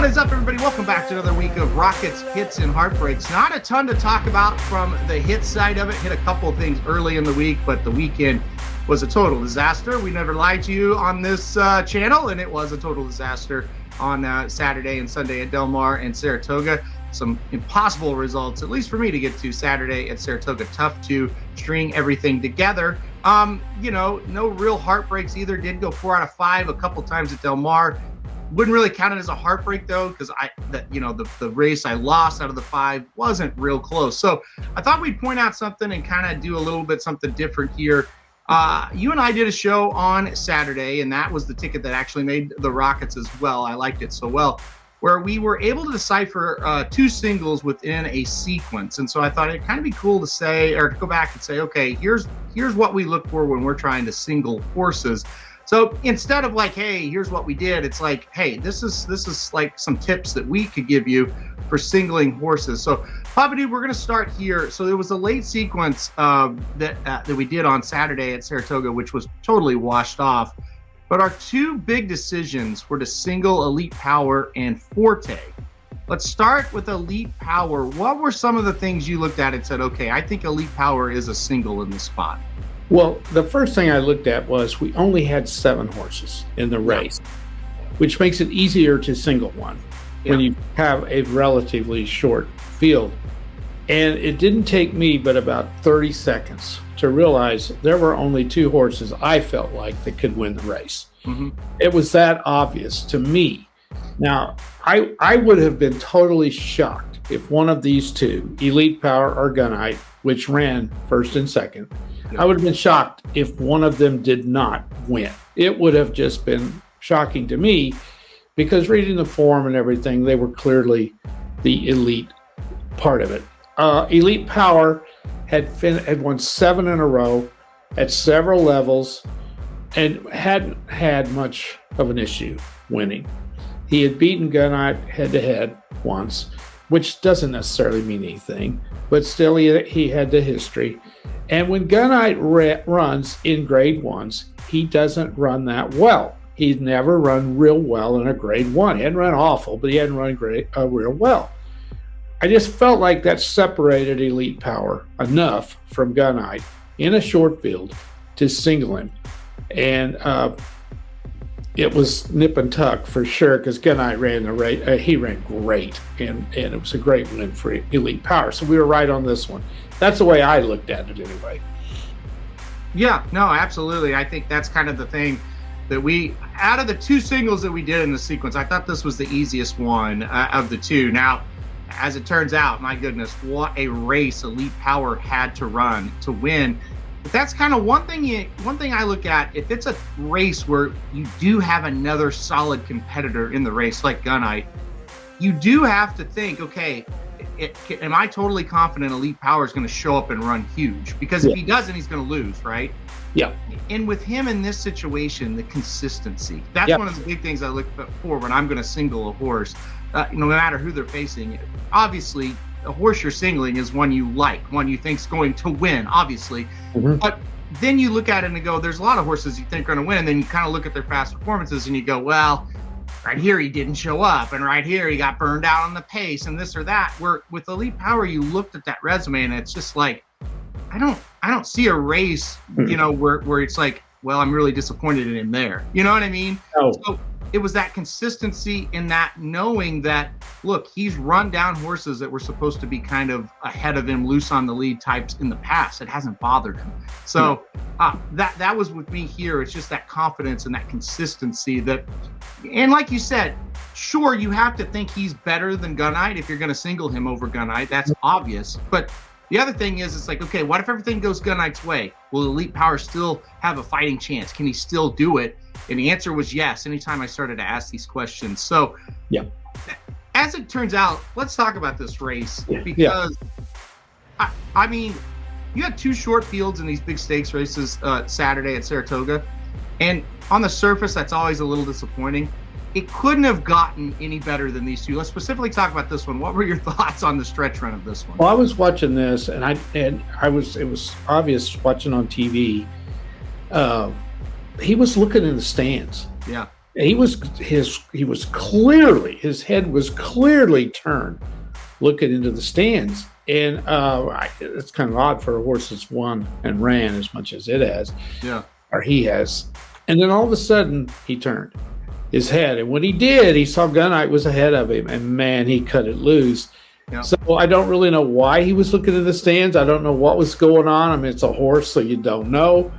What is up, everybody? Welcome back to another week of Rockets, Hits, and Heartbreaks. Not a ton to talk about from the hit side of it. Hit a couple of things early in the week, but the weekend was a total disaster. We never lied to you on this channel, and it was a total disaster on Saturday and Sunday at Del Mar and Saratoga. Some impossible results, at least for me to get to. Saturday at Saratoga, tough to string everything together. No real heartbreaks either. Did go 4 out of 5 a couple times at Del Mar. Wouldn't really count it as a heartbreak though, because the race I lost out of the 5 wasn't real close. So I thought we'd point out something and kind of do a little bit something different here. You and I did a show on Saturday, and that was the ticket that actually made the Rockets as well. I liked it so well, where we were able to decipher 2 singles within a sequence. And so I thought it'd kind of be cool to say, or to go back and say, okay, here's what we look for when we're trying to single horses. So instead of like, hey, here's what we did, it's like, hey, this is like some tips that we could give you for singling horses. So Papa Dude, we're going to start here. So there was a late sequence that we did on Saturday at Saratoga, which was totally washed off. But our 2 big decisions were to single Elite Power and Forte. Let's start with Elite Power. What were some of the things you looked at and said, okay, I think Elite Power is a single in this spot? Well, the first thing I looked at was we only had 7 horses in the race, which makes it easier to single one when you have a relatively short field. And it didn't take me but about 30 seconds to realize there were only 2 horses I felt like that could win the race. Mm-hmm. It was that obvious to me. Now, I would have been totally shocked if one of these 2, Elite Power or Gunite, which ran first and second, I would have been shocked if one of them did not win. It would have just been shocking to me because reading the form and everything, they were clearly the elite part of it. Elite Power had won 7 in a row at several levels and hadn't had much of an issue winning. He had beaten Gunite head-to-head once, which doesn't necessarily mean anything, but still he had the history. And when Gunite runs in grade 1s, he doesn't run that well. He's never run real well in a grade 1. He hadn't run awful, but he hadn't run real well. I just felt like that separated Elite Power enough from Gunite in a short field to single him. And it was nip and tuck for sure because Gunite ran the race. He ran great, and it was a great win for Elite Power. So we were right on this one. That's the way I looked at it anyway. Yeah, no, absolutely. I think that's kind of the thing that out of the 2 singles that we did in the sequence, I thought this was the easiest one of the 2. Now, as it turns out, my goodness, what a race Elite Power had to run to win. But that's kind of one thing I look at. If it's a race where you do have another solid competitor in the race like Gunite, you do have to think, okay, am I totally confident Elite Power is going to show up and run huge? Because if he doesn't, he's going to lose, right? Yeah. And with him in this situation, the consistency. That's one of the big things I look for when I'm going to single a horse, no matter who they're facing. Obviously, a horse you're singling is one you like, one you think's going to win, obviously. Mm-hmm. But then you look at it and go, there's a lot of horses you think are going to win, and then you kind of look at their past performances and you go, well, right here he didn't show up, and right here he got burned out on the pace and this or that. Where with Elite Power, you looked at that resume and it's just like, I don't see a race, where it's like, well, I'm really disappointed in him there. You know what I mean? Oh. So it was that consistency in that knowing that, look, he's run down horses that were supposed to be kind of ahead of him, loose on the lead types in the past. It hasn't bothered him. So that was with me here. It's just that confidence and that consistency that, and like you said, sure, you have to think he's better than Gunite if you're going to single him over Gunite. That's obvious. But the other thing is, it's like, okay, what if everything goes Gunite's way? Will Elite Power still have a fighting chance? Can he still do it? And the answer was yes, anytime I started to ask these questions. So, as it turns out, let's talk about this race because, I mean, you had 2 short fields in these big stakes races Saturday at Saratoga. And on the surface, that's always a little disappointing. It couldn't have gotten any better than these 2. Let's specifically talk about this one. What were your thoughts on the stretch run of this one? Well, I was watching this, and it was obvious watching on TV. He was looking in the stands. Yeah. his head was clearly turned, looking into the stands. And it's kind of odd for a horse that's won and ran as much as it has, or he has. And then all of a sudden, he turned his head, and when he did, he saw Gunite was ahead of him, and man, he cut it loose. So I don't really know why he was looking at the stands. I don't know what was going on. I mean, it's a horse, so you don't know.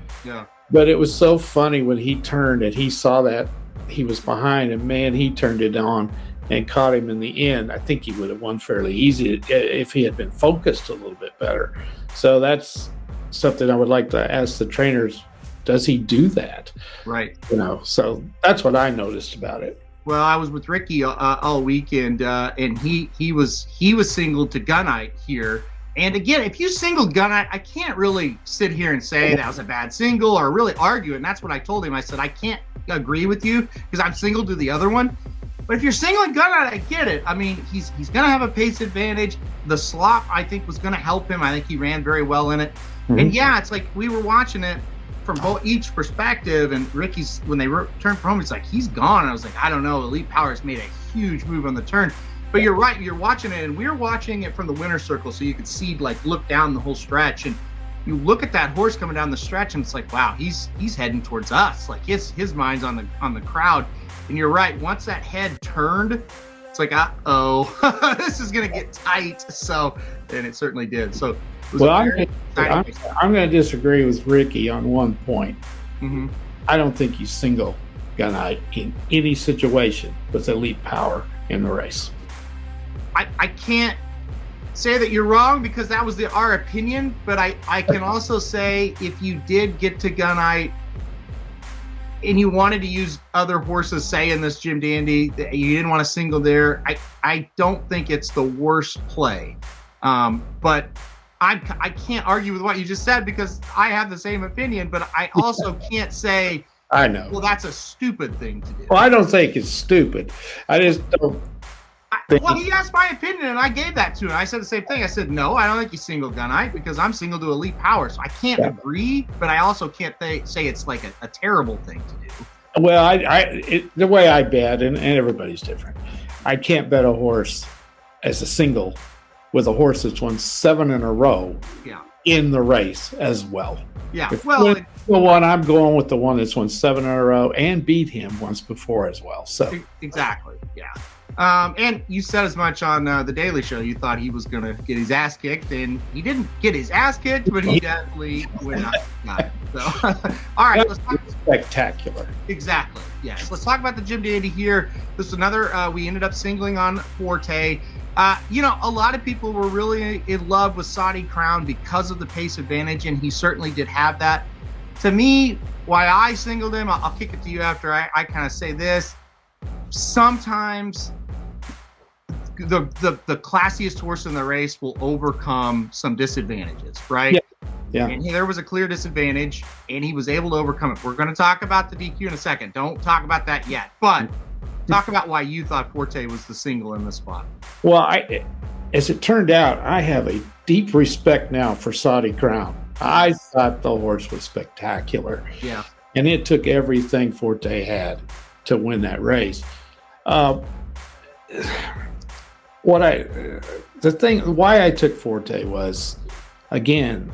But it was so funny when he turned and he saw that he was behind, and man, he turned it on and caught him in the end. I think he would have won fairly easy if he had been focused a little bit better. So that's something I would like to ask the trainers. Does he do that? Right. So that's what I noticed about it. Well, I was with Ricky all weekend, and he was singled to Gunite here. And again, if you singled Gunite, I can't really sit here and say that was a bad single or really argue it. And that's what I told him. I said, I can't agree with you because I'm singled to the other one. But if you're singling Gunite, I get it. I mean, he's going to have a pace advantage. The slop, I think, was going to help him. I think he ran very well in it. And yeah, it's like we were watching it from each perspective, and Ricky's, when they turned for home, it's like, he's gone. And I was like, I don't know. Elite Power's made a huge move on the turn. But you're right. You're watching it, and we're watching it from the winner's circle, so you could see, like, look down the whole stretch, and you look at that horse coming down the stretch, and it's like, wow, he's heading towards us. Like, his mind's on the crowd. And you're right. Once that head turned, it's like, this is going to get tight. So, and it certainly did. So, I'm going to disagree with Ricky on one point. I don't think you single Gunite in any situation with Elite Power in the race. I can't say that you're wrong because that was our opinion, but I can also say if you did get to Gunite and you wanted to use other horses, say in this Jim Dandy, you didn't want to single there, I don't think it's the worst play. But I can't argue with what you just said because I have the same opinion, but I also can't say, I know, well, that's a stupid thing to do. Well, I don't think it's stupid. I just don't. Well, he asked my opinion, and I gave that to him. I said the same thing. I said, no, I don't think you single Gunite because I'm single to Elite Power. So I can't agree, but I also can't say it's like a terrible thing to do. Well, the way I bet, and everybody's different, I can't bet a horse as a single with a horse that's won 7 in a row in the race as well. Yeah, I'm going with the one that's won 7 in a row and beat him once before as well. So exactly, yeah. And you said as much on the Daily Show. You thought he was going to get his ass kicked, and he didn't get his ass kicked, but he definitely went out. So, all right, let's talk. Spectacular. Exactly. Yes. Let's talk about the Jim Dandy here. This is another. We ended up singling on Forte. A lot of people were really in love with Saudi Crown because of the pace advantage, and he certainly did have that. To me, why I singled him, I'll kick it to you after I kind of say this. Sometimes the classiest horse in the race will overcome some disadvantages, right? Yeah. And there was a clear disadvantage, and he was able to overcome it. We're going to talk about the DQ in a second. Don't talk about that yet, but talk about why you thought Forte was the single in this spot. Well, as it turned out, I have a deep respect now for Saudi Crown. I thought the horse was spectacular. Yeah. And it took everything Forte had to win that race. Why I took Forte was, again,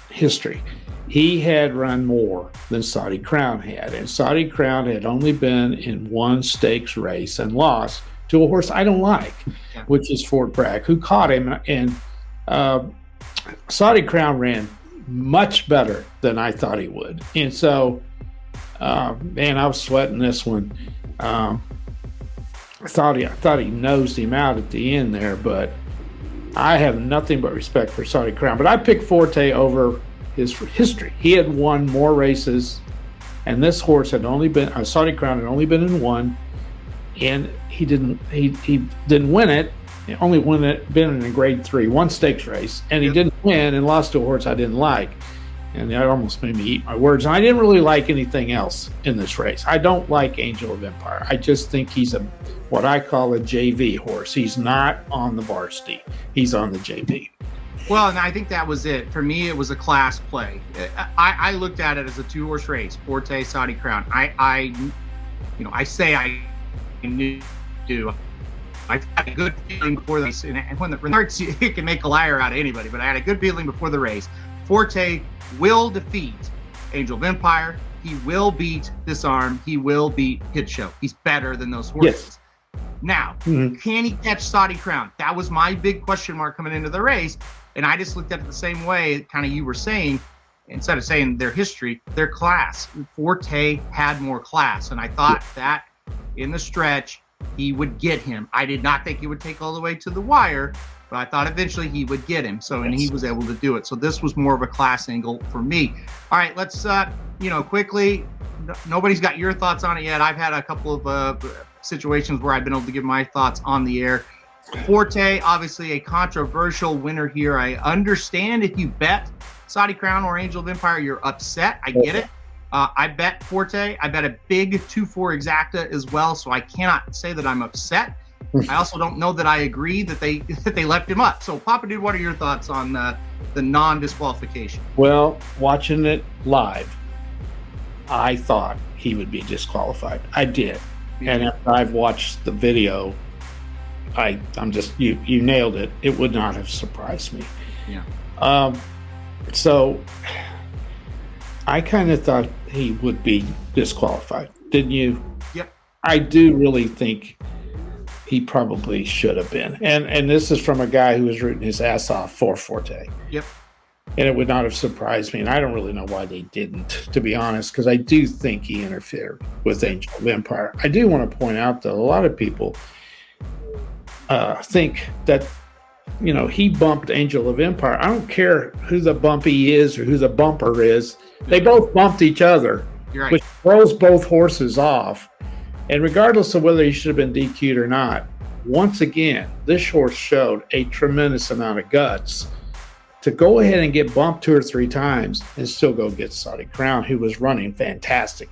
history. He had run more than Saudi Crown had, and Saudi Crown had only been in one stakes race and lost to a horse I don't like, which is Fort Bragg, who caught him. And Saudi Crown ran much better than I thought he would, and so man, I was sweating this one. I thought he nosed him out at the end there, but I have nothing but respect for Saudi Crown. But I picked Forte over his history. He had won more races, and this horse had only been Saudi Crown had only been in one, and he didn't win it. He only been in a grade 3, one stakes race, and he didn't win and lost to a horse I didn't like. And that almost made me eat my words. And I didn't really like anything else in this race. I don't like Angel of Empire. I just think he's what I call a JV horse. He's not on the varsity. He's on the JV. Well, and I think that was it. For me, it was a class play. I looked at it as a 2-horse race, Forte, Saudi Crown. I say I knew. I had a good feeling before the race, and when the Renards, it can make a liar out of anybody, but I had a good feeling before the race. Forte will defeat Angel of Empire. He will beat Disarm. He will beat Hit Show. He's better than those horses. Yes. Now, can he catch Saudi Crown? That was my big question mark coming into the race, and I just looked at it the same way, kind of you were saying, instead of saying their history, their class. Forte had more class, and I thought that in the stretch, he would get him. I did not think he would take all the way to the wire, but I thought eventually he would get him. So, and he was able to do it. So this was more of a class angle for me. All right, let's, quickly, nobody's got your thoughts on it yet. I've had a couple of situations where I've been able to give my thoughts on the air. Forte, obviously a controversial winner here. I understand if you bet Saudi Crown or Angel of Empire, you're upset. I get it. I bet Forte. I bet a big 2-4 exacta as well, so I cannot say that I'm upset. I also don't know that I agree that they left him up. So, Papa Dude, what are your thoughts on the non-disqualification? Well, watching it live, I thought he would be disqualified. I did. Yeah. And after I've watched the video, I'm just, you nailed it. It would not have surprised me. Yeah. So I kind of thought he would be disqualified. Didn't you? Yep. I do really think he probably should have been. And this is from a guy who was rooting his ass off for Forte. Yep. And it would not have surprised me. And I don't really know why they didn't, to be honest, because I do think he interfered with Angel of Empire. I do want to point out that a lot of people think that, he bumped Angel of Empire. I don't care who the bumpy is or who the bumper is. They both bumped each other, right, which throws both horses off. And regardless of whether he should have been DQ'd or not, once again, this horse showed a tremendous amount of guts to go ahead and get bumped 2 or 3 times and still go get Saudi Crown, who was running fantastic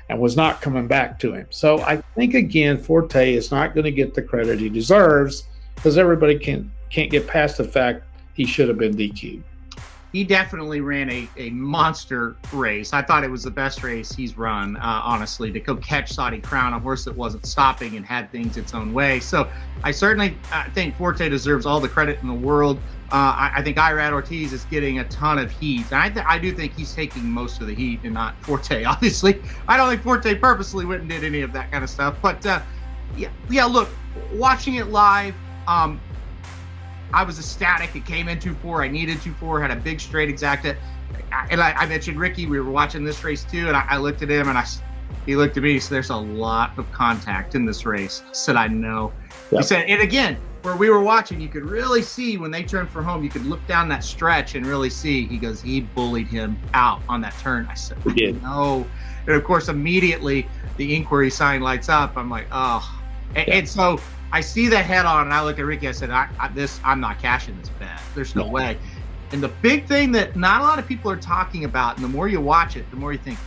and was not coming back to him. So I think, again, Forte is not going to get the credit he deserves because everybody can't get past the fact he should have been DQ'd. He definitely ran a monster race. I thought it was the best race he's run, honestly, to go catch Saudi Crown, a horse that wasn't stopping and had things its own way. So I certainly think Forte deserves all the credit in the world. I think Irad Ortiz is getting a ton of heat. And I do think he's taking most of the heat and not Forte, obviously. I don't think Forte purposely went and did any of that kind of stuff. But, yeah, look, watching it live, I was ecstatic. It came in 2-4. I needed 2-4, had a big straight exacta. And I mentioned Ricky. We were watching this race too, and I looked at him, and he looked at me. So there's a lot of contact in this race. I said, I know. Yep. He said, and again, where we were watching, you could really see when they turned for home, you could look down that stretch and really see. He goes, he bullied him out on that turn. I said, no. And of course, immediately the inquiry sign lights up. I'm like, oh. And so I see the head on, and I look at Ricky. I said, I'm not cashing this bet. There's no way. And the big thing that not a lot of people are talking about, and the more you watch it, the more you think,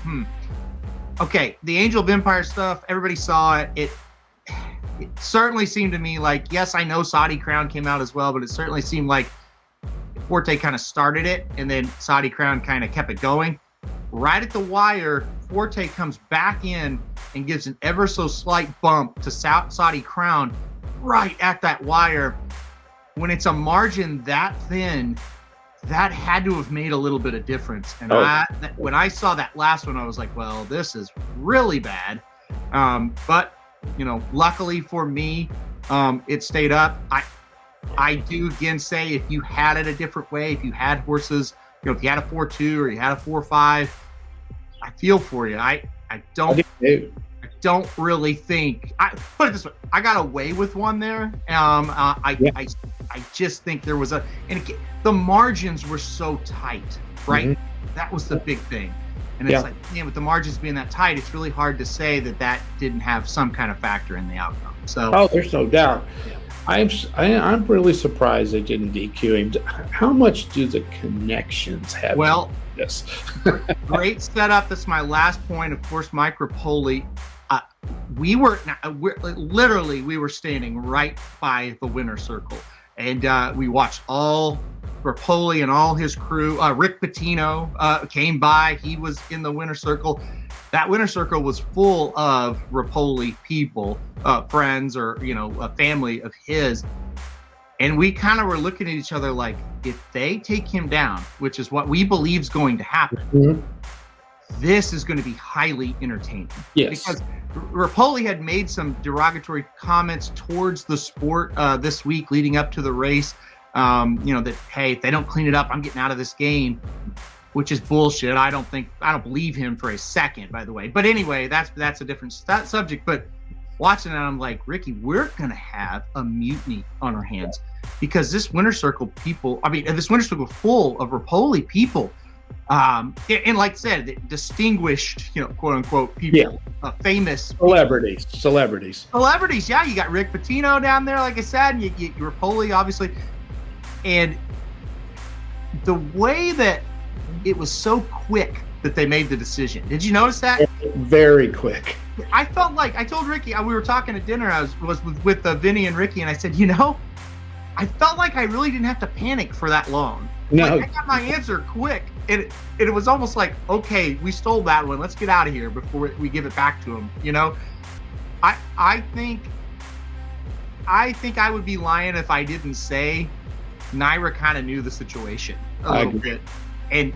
okay, the Angel of Empire stuff, everybody saw it. It certainly seemed to me like, yes, I know Saudi Crown came out as well, but it certainly seemed like Forte kind of started it, and then Saudi Crown kind of kept it going. Right at the wire, Forte comes back in and gives an ever so slight bump to Saudi Crown right at that wire. When it's a margin that thin, that had to have made a little bit of difference. And when I saw that last one, I was like, well, this is really bad. But, luckily for me, it stayed up. I do again say, if you had it a different way, if you had horses, if you had a 4-2 or you had a 4-5, I feel for you. I don't really think. Put it this way: I got away with one there. I just think there was the margins were so tight, right? Mm-hmm. That was the big thing. And it's like, with the margins being that tight, it's really hard to say that didn't have some kind of factor in the outcome. So, there's no doubt. Yeah. I'm really surprised they didn't DQ him. How much do the connections have? Well, yes. Great setup. That's my last point. Of course, Mike Rapoli. We were standing right by the winner's circle, and we watched all Rapoli and all his crew. Rick Pitino came by. He was in the winner's circle. That winner's circle was full of Rapoli people, friends or, a family of his. And we kind of were looking at each other like, if they take him down, which is what we believe is going to happen, this is going to be highly entertaining. Yes. Because Rapoli had made some derogatory comments towards the sport this week leading up to the race. That, hey, if they don't clean it up, I'm getting out of this game, which is bullshit. I don't believe him for a second, by the way. But anyway, that's a different subject. But watching it, I'm like, Ricky, we're going to have a mutiny on our hands because this winner's circle full of Rapoli people. And like I said, distinguished, quote unquote people, famous celebrities. Yeah, you got Rick Pitino down there, like I said, and you Rapoli, obviously. And the way that it was so quick that they made the decision. Did you notice that? Very quick. I felt like I told Ricky, we were talking at dinner. I was with Vinny and Ricky, and I said, I felt like I really didn't have to panic for that long. No, I got my answer quick. And it was almost like, okay, we stole that one. Let's get out of here before we give it back to him. I think I would be lying if I didn't say Naira kind of knew the situation a little bit and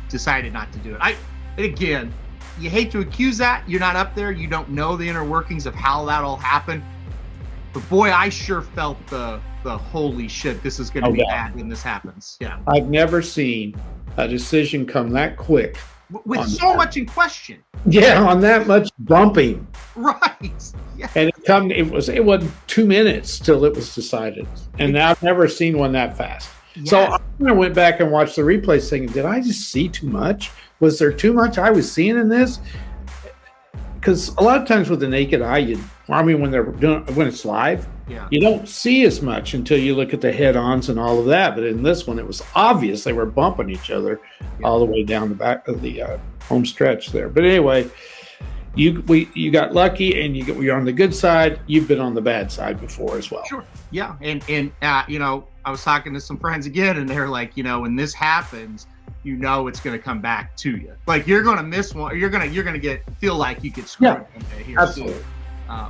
decided not to do it. Again, you hate to accuse that. You're not up there. You don't know the inner workings of how that all happened. But boy, I sure felt the holy shit, this is going to be bad when this happens. Yeah. I've never seen a decision come that quick. With so much in question. Yeah, on that much bumping. Right. Yeah. And it wasn't 2 minutes till it was decided. And I've never seen one that fast. Yes. So I went back and watched the replays thinking, did I just see too much? Was there too much I was seeing in this? Because a lot of times with the naked eye, when it's live, you don't see as much until you look at the head-ons and all of that. But in this one, it was obvious they were bumping each other all the way down the back of the home stretch there. But anyway, you got lucky, and you're on the good side. You've been on the bad side before as well. Sure. Yeah, and I was talking to some friends again, and they're like, when this happens, it's going to come back to you. Like you're going to miss one. You're going to feel like you get screwed one day here absolutely. soon.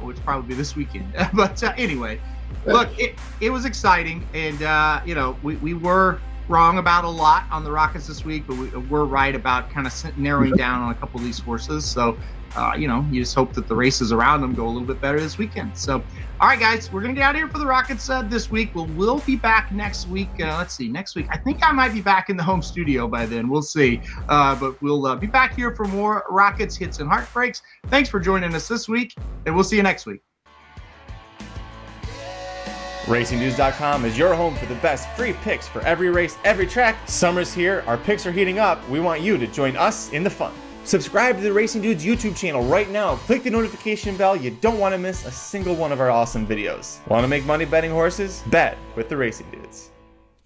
Which probably this weekend. But anyway, look, it was exciting, and we were wrong about a lot on the Rockets this week, but we're right about kind of narrowing down on a couple of these horses. So you just hope that the races around them go a little bit better this weekend. So, all right, guys, we're going to get out of here for the Rockets this week. We'll be back next week. Let's see, next week. I think I might be back in the home studio by then. We'll see. But we'll be back here for more Rockets hits and heartbreaks. Thanks for joining us this week, and we'll see you next week. RacingNews.com is your home for the best free picks for every race, every track. Summer's here. Our picks are heating up. We want you to join us in the fun. Subscribe to the Racing Dudes YouTube channel right now. Click the notification bell. You don't want to miss a single one of our awesome videos. Want to make money betting horses? Bet with the Racing Dudes.